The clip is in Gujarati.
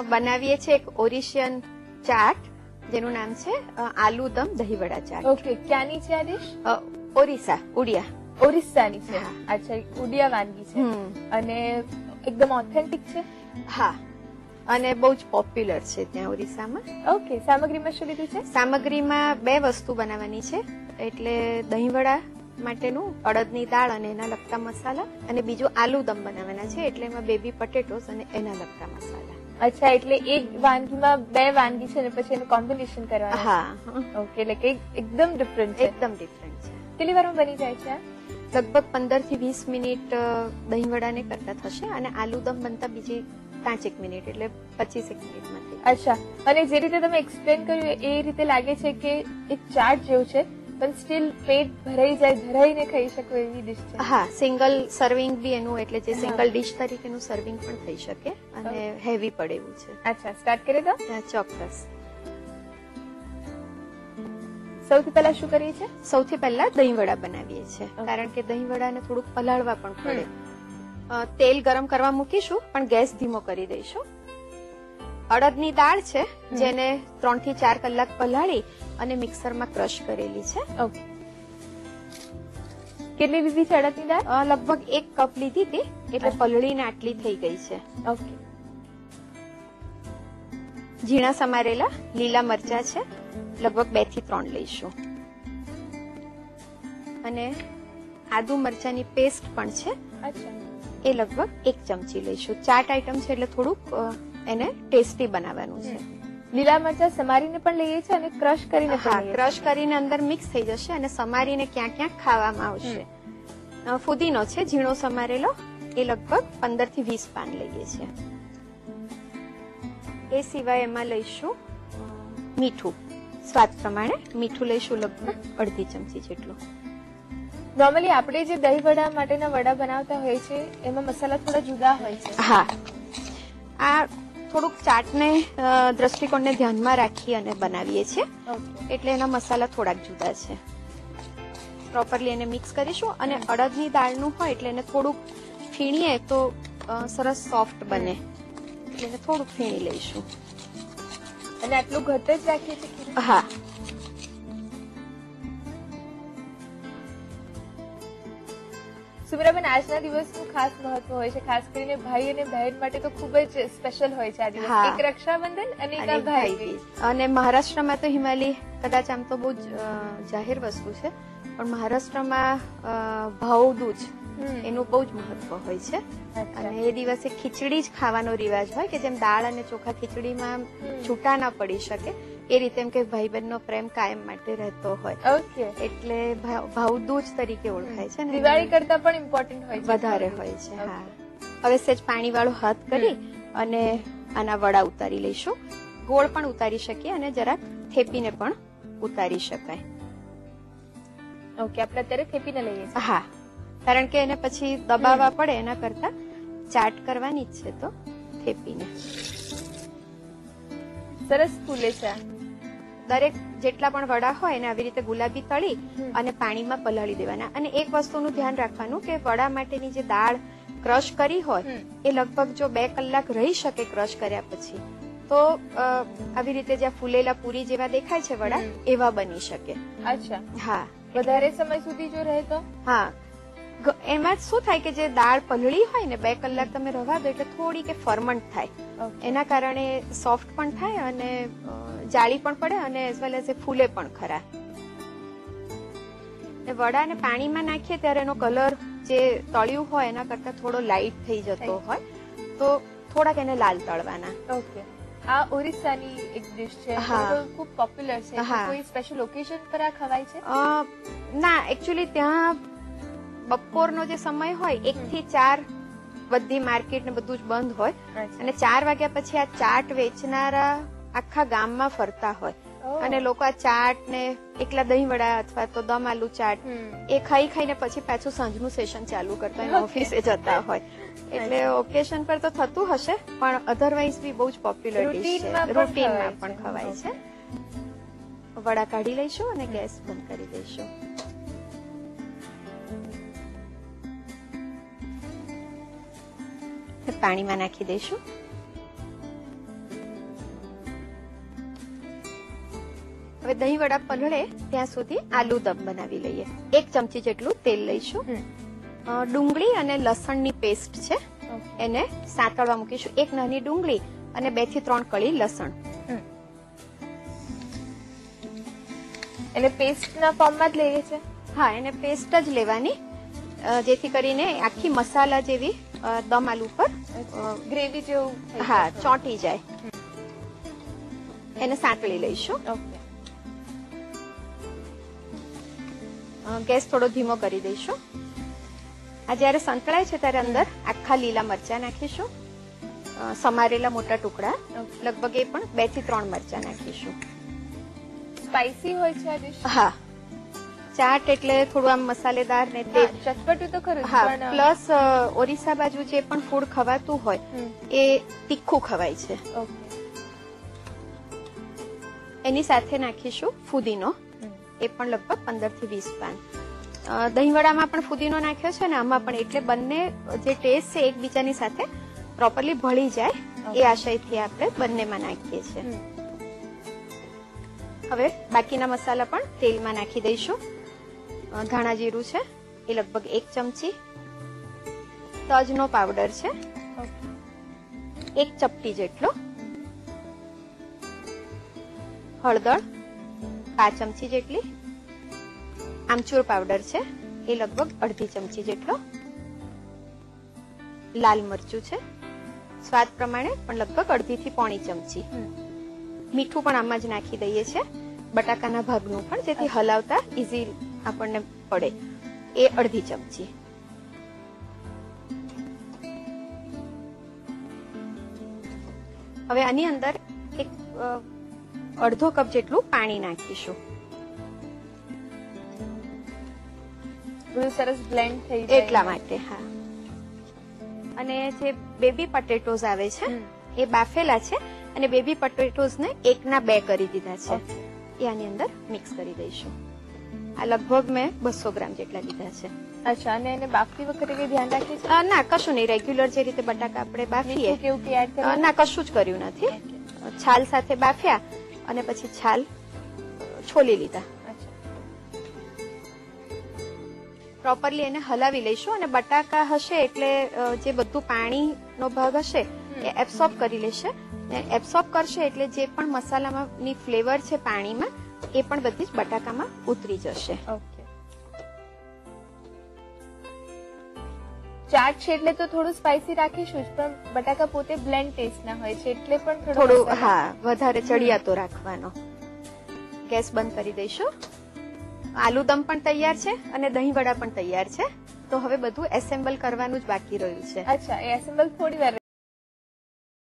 બનાવીએ છીએ એક ઓરિશિયન ચાટ જેનું નામ છે આલુ દમ દહીવડા ચાટ. ઓકે, ક્યાંની છે આ ડિશ? ઓરિસ્સા, ઉડિયા. ઓરિસ્સાની છે. અચ્છા, ઉડિયા વાનગી છે અને એકદમ ઓથેન્ટિક છે. હા, અને બહુ જ પોપ્યુલર છે ત્યાં ઓરિસ્સામાં. ઓકે, સામગ્રીમાં શું લીધું છે? સામગ્રીમાં 2 વસ્તુ બનાવવાની છે, એટલે દહીંવડા માટેનું અડદની દાળ અને એના લગતા મસાલા, અને બીજું આલુ દમ બનાવવાના છે એટલે એમાં બેબી પટેટોસ અને એના લગતા મસાલા. અચ્છા, એટલે એક વાનગીમાં 2 વાનગી છે ને પછી એનું કોમ્બિનેશન કરવાનું. હા. ઓકે, એટલે કે એકદમ ડિફરન્ટ છે. એકદમ ડિફરન્ટ છે. કેટલી વારમાં બની જાય છે? લગભગ 15 થી 20 મિનિટ દહીંવડાને કરતા થશે અને આલુ દમ બનતા બીજી 5-1 મિનિટ, એટલે 25-1 મિનિટમાં થઈ. અચ્છા, અને જે રીતે તમે એક્સપ્લેન કર્યું એ રીતે લાગે છે કે એક ચાટ જેવું છે પણ સ્ટીલ પેટ ભરાઈ જાય, ધરાઈને ખાઈ શકો એવી ડિશ છે. હા, સિંગલ સર્વિંગ બી એનું, એટલે જે સિંગલ ડિશ તરીકેનું સર્વિંગ પણ થઈ શકે અને હેવી પડે એવું છે. અચ્છા, સ્ટાર્ટ કરીએ તો? ચોક્કસ. સૌથી પહેલા શું કરીએ છીએ? સૌથી પહેલા દહીંવડા બનાવીએ છીએ, કારણ કે દહીંવડાને થોડુંક પલાળવા પણ પડે. તેલ ગરમ કરવા મૂકીશું પણ ગેસ ધીમો કરી દઈશું. અડદની દાળ છે જેને 3 થી 4 કલાક પલાળી અને મિક્સરમાં ક્રશ કરેલી છે. ઓકે, કેટલી લીધી છે અડદની દાળ? લગભગ 1 કપ લીધી હતી, એટલે પલળીને આટલી થઈ ગઈ છે. ઓકે, ઝીણા સમારેલા લીલા મરચા છે, લગભગ 2 થી 3 લઈશું, અને આદુ મરચાની પેસ્ટ પણ છે. અચ્છા, એ લગભગ 1 ચમચી લઈશું. ચાટ આઈટમ છે એટલે થોડુંક એને ટેસ્ટી બનાવવાનું છે. લીલા મરચા સમારીને પણ લઈએ છીએ અને ક્રશ કરીને પણ લઈએ છીએ. ક્રશ કરીને અંદર મિક્સ થઈ જશે અને સમારીને ક્યાંક ક્યાંક ખાવામાં આવશે. ફુદીનો છે ઝીણો સમારેલો, એ લગભગ 15 થી 20 પાન લઈએ છીએ. એ સિવાય એમાં લઈશું મીઠું, સ્વાદ પ્રમાણે મીઠું લઈશું, લગભગ અડધી ચમચી જેટલું. નોર્મલી આપણે જે દહીં વડા માટેના વડા બનાવતા હોય છે એમાં મસાલા થોડા જુદા હોય છે. હા, આ થોડુંક ચાટને દ્રષ્ટિકોણને ધ્યાનમાં રાખી અને બનાવીએ છીએ, એટલે એના મસાલા થોડાક જુદા છે. પ્રોપરલી એને મિક્સ કરીશું, અને અડદની દાળનું હોય એટલે એને થોડુંક ફીણીએ તો સરસ સોફ્ટ બને, એટલે એને થોડુંક ફીણી લઈશું. અને આટલું ઘટ જ રાખીએ છીએ? હા. સુમિરાબેન, આજના દિવસનું ખાસ મહત્વ હોય છે, ખાસ કરીને ભાઈ અને બહેન માટે તો ખૂબ જ સ્પેશિયલ હોય છે આ દિવસ. એક રક્ષાબંધન અને એક ભાઈ બીજ. અને મહારાષ્ટ્રમાં તો હિમાલી કદાચ આમ તો બહુ જ જાહેર વસ્તુ છે, પણ મહારાષ્ટ્રમાં ભાઉદૂજ એનું બહુ જ મહત્વ હોય છે. અને એ દિવસે ખીચડી જ ખાવાનો રિવાજ હોય, કે જેમ દાળ અને ચોખા ખીચડીમાં છૂટા ના પડી શકે એ રીતે, એમ કે ભાઈ બહેનનો પ્રેમ કાયમ માટે રહેતો હોય. ઓકે, એટલે ભાઉદૂજ તરીકે ઓળખાય છે. દિવાળી કરતા પણ ઇમ્પોર્ટન્ટ હોય છે, વધારે હોય છે. હા, હવે સેજ પાણી વાળો હાથ કરી અને આના વડા ઉતારી લઈશું. ગોળ પણ ઉતારી શકીએ અને જરાક થેપીને પણ ઉતારી શકાય. ઓકે, આપણે અત્યારે થેપીને લઈએ છીએ. હા, કારણ કે એને પછી દબાવવા પડે એના કરતા ચાટ કરવાની જ છે તો થેપીને. સરસ ફૂલે છે. દરેક જેટલા પણ વડા હોય એને આવી રીતે ગુલાબી તળી અને પાણીમાં પલાળી દેવાના. અને એક વસ્તુનું ધ્યાન રાખવાનું કે વડા માટેની જે દાળ ક્રશ કરી હોય એ લગભગ જો 2 કલાક રહી શકે ક્રશ કર્યા પછી, તો આવી રીતે જ્યાં ફૂલેલા પૂરી જેવા દેખાય છે વડા, એવા બની શકે. અચ્છા, હા. વધારે સમય સુધી જો રહે તો? હા, એમાં શું થાય કે જે દાળ પલળી હોય ને 2 કલાક તમે રવા દો એટલે થોડી કે ફર્મન્ટ થાય, એના કારણે સોફ્ટ પણ થાય અને જાળી પણ પડે અને એઝ વેલ એઝ એ ફૂલે પણ ખરા. વડાને પાણીમાં નાખીએ ત્યારે એનો કલર જે તળ્યું હોય એના કરતા થોડો લાઇટ થઈ જતો હોય, તો થોડાક એને લાલ તળવાના. ઓકે, આ ઓરિસ્સાની એક ડિશ છે, ખૂબ પોપ્યુલર છે. કોઈ સ્પેશિયલ ઓકેઝન પર આ ખવાય છે? ના, એકચ્યુઅલી ત્યાં બપોરનો જે સમય હોય 1 થી 4 બધી માર્કેટ ને બધું જ બંધ હોય, અને 4 વાગ્યા પછી આ ચાટ વેચનારા આખા ગામમાં ફરતા હોય, અને લોકો આ ચાટ ને એકલા દહીં વડા અથવા તો દમ આલુ ચાટ એ ખાઈ ખાઈને પછી પાછું સાંજનું સેશન ચાલુ કરતા હોય, ઓફિસે જતા હોય. એટલે ઓકેશન પર તો થતું હશે, પણ અધરવાઇઝ બી બહુ જ પોપ્યુલર ડિશ છે, રૂટીનમાં પણ ખવાય છે. વડા કાઢી લઈશું અને ગેસ બંધ કરી દઈશું. પાણીમાં નાખી દઈશું. હવે દહીં વડા પલળે ત્યાં સુધી આલુ દમ બનાવી લઈએ. 1 ચમચી જેટલું તેલ લઈશું. ડુંગળી અને લસણની પેસ્ટ છે એને સાંતળવા મૂકીશું. 1 નાની ડુંગળી અને 2 થી 3 કળી લસણ. એને પેસ્ટના ફોર્મમાં જ લઈએ છે? હા, એને પેસ્ટ જ લેવાની, જેથી કરીને આખી મસાલા જેવી દમ આલુ પર ગ્રેવી જેવું હા ચોંટી જાય. એને સાંતળી લઈશું. ગેસ થોડો ધીમો કરી દઈશું. આ જયારે સંતળાય છે ત્યારે અંદર આખા લીલા મરચા નાખીશું, સમારેલા મોટા ટુકડા, લગભગ એ પણ 2 થી 3 મરચા નાખીશું. સ્પાઇસી હોય છે આ ડિશ? હા, ચાટ એટલે થોડું આમ મસાલેદાર ને તે ચટપટું તો ખરું. હા, પ્લસ ઓરિસ્સા બાજુ જે પણ ફૂડ ખવાતું હોય એ તીખું ખવાય છે. એની સાથે નાખીશું ફુદીનો, એ પણ લગભગ 15 થી 20 પાન. દહીંવડામાં પણ ફુદીનો નાખ્યો છે ને આમાં પણ, એટલે બંને જે ટેસ્ટ છે એકબીજાની સાથે પ્રોપરલી ભળી જાય એ આશયથી આપણે બંનેમાં નાખીએ છીએ. હવે બાકીના મસાલા પણ તેલમાં નાખી દઈશું. ધાણા જીરું છે એ લગભગ 1 ચમચી, તજનો પાવડર છે 1 ચપટી જેટલો, હળદર 5 ચમચી જેટલી, આમચૂર પાવડર છે એ લગભગ 1/2 ચમચી જેટલો, લાલ મરચું છે સ્વાદ પ્રમાણે પણ લગભગ 1/2 થી 1/4 ચમચી. મીઠું પણ આમાં જ નાખી દઈએ છીએ, બટાકાના ભાગનું પણ, જેથી હલાવતા ઈઝી આપણને પડે, એ 1/2 ચમચી. હવે આની અંદર એક 1/2 કપ જેટલું પાણી નાખીશું. સરસ બ્લેન્ડ થઈ જાય એટલા માટે. હા, અને જે બેબી પટેટોઝ આવે છે એ બાફેલા છે, અને બેબી પટેટોઝ ને 1 ના 2 કરી દીધા છે, એ આની અંદર મિક્સ કરી દઈશું. આ લગભગ મેં 200 ગ્રામ જેટલા લીધા છે. અચ્છા, અને એને બાફતી વખતે કઈ ધ્યાન રાખીએ છીએ? ના, કશું નહીં. રેગ્યુલર જે રીતે બટાકા આપણે બાફીએ કેવું કે એડ કરીએ? ના, કશું જ કર્યું નથી. છાલ સાથે બાફ્યા અને પછી છાલ છોલી લીધા. પ્રોપરલી એને હલાવી લઈશું, અને બટાકા હશે એટલે જે બધું પાણીનો ભાગ હશે એ એબ્સોર્બ કરી લેશે. એબ્સોર્બ કરશે એટલે જે પણ મસાલાની ફ્લેવર છે પાણીમાં એ પણ બધી જ બટાકામાં ઉતરી જશે. ચાટ છે એટલે તો થોડું સ્પાઇસી રાખીશું જ, પણ બટાકા પોતે બ્લેન્ડ ટેસ્ટ ના હોય છે એટલે પણ થોડું હા વધારે ચડિયાતો રાખવાનો. ગેસ બંધ કરી દઈશું. આલુ દમ પણ તૈયાર છે અને દહીં વડા પણ તૈયાર છે. તો હવે બધું એસેમ્બલ કરવાનું જ બાકી રહ્યું છે. અચ્છા, એ એસેમ્બલ થોડી વાર